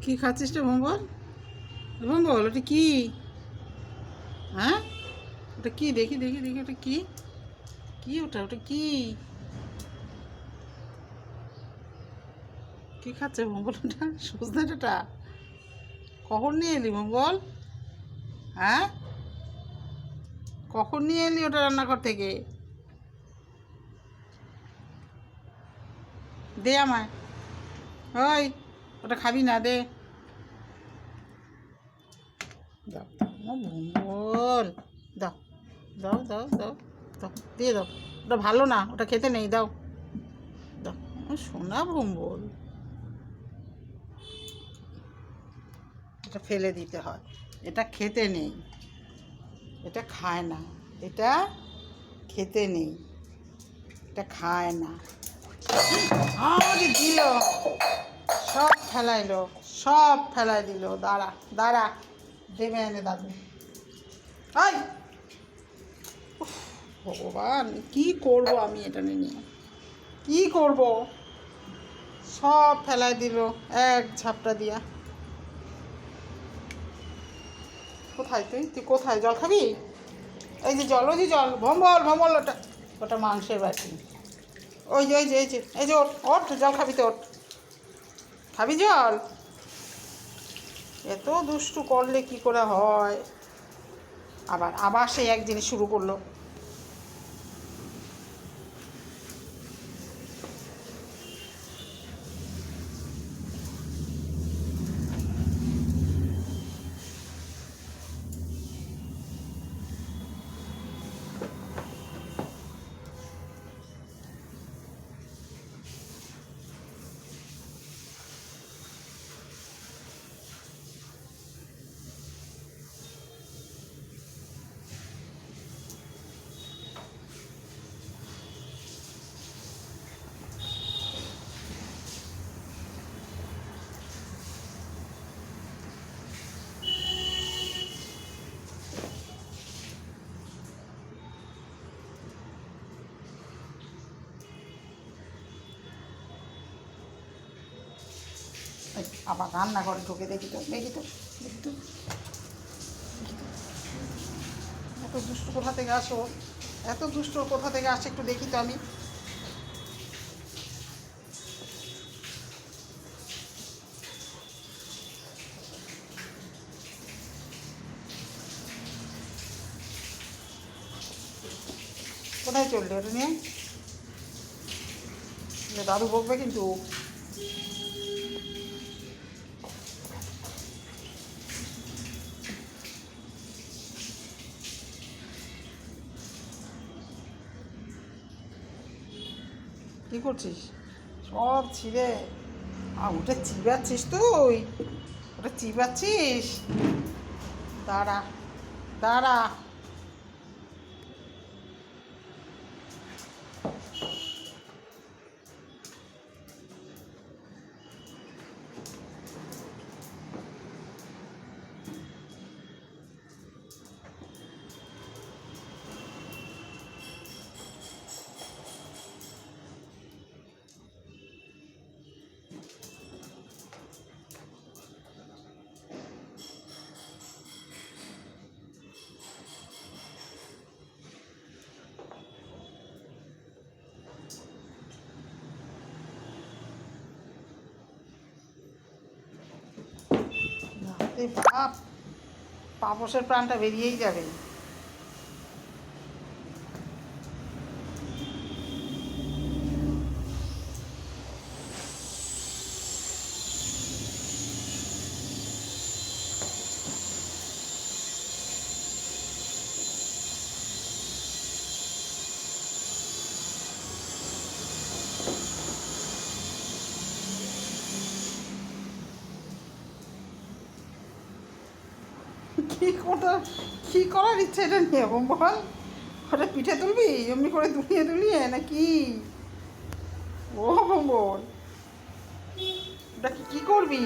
কি খাচ্ছিস রে ভম্বল? ভম্বল ওটা কি? হ্যাঁ, ওটা কি? দেখি দেখি দেখি, ওটা কি? কি ওটা? ওটা কি? কি খাচ্ছে ভম্বল? ওটা সজনে ডাঁটা? কখন নিয়ে এলি ভম্বল? হ্যাঁ, কখন নিয়ে এলি ওটা রান্নাঘর থেকে? দে আমায়। ওই, ওটা খাবি না, দে। দাও ভম্বল, দাও দাও দাও দাও দাও, দিয়ে দাও। ওটা ভালো না, ওটা খেতে নেই, দাও দাও। সোনা ভম্বল, এটা ফেলে দিতে হয়, এটা খেতে নেই, এটা খায় না, এটা খেতে নেই, এটা খায় না। আমাকে দিল, সব ফেলাইলো, সব ফেলাই দিল। দাঁড়া দাঁড়া, দেবে এনে দাদু। আই ভগবান, কি করব আমি এটা নিয়ে? কি করব? সব ফেলাই দিল এক ঝাপটা দিয়া। কোথায় তুই? তুই কোথায়? জল খাবি? এই যে জল, ওই যে জল। ভম্বল ভম্বল, ওটা ওটা মাংসের বাটি। ওই যে ওই যে এই যে এই যে, ওট ওট, জল খাবি তো, ওট। খাবি জল? এত দুষ্টু করলে কি করে হয়? আবার আবার সেই এক জিনিস শুরু করলো। আবার রান্নাঘরে ঢুকে, দেখি তো দেখি তো দেখি তো, এত দুষ্ট কোথা থেকে আসো? এত দুষ্ট কোথা থেকে আসে একটু দেখি তো আমি। কোথায় চললি ওটা নিয়ে? দাদু বকবে কিন্তু। কী করছিস? সব ছিঁড়ে ওটা চিবাচ্ছিস তুই? ওটা চিবাচ্ছিস? দাঁড়া দাঁড়া। বাপ, পাপসের প্রাণটা বেরিয়েই যাবে। কি করার ইচ্ছে এটা নিয়ে বল? ওটা পিঠে তুলবি এমনি করে দুলিয়ে দুলিয়ে নাকি? ও বল, ওটা কি করবি?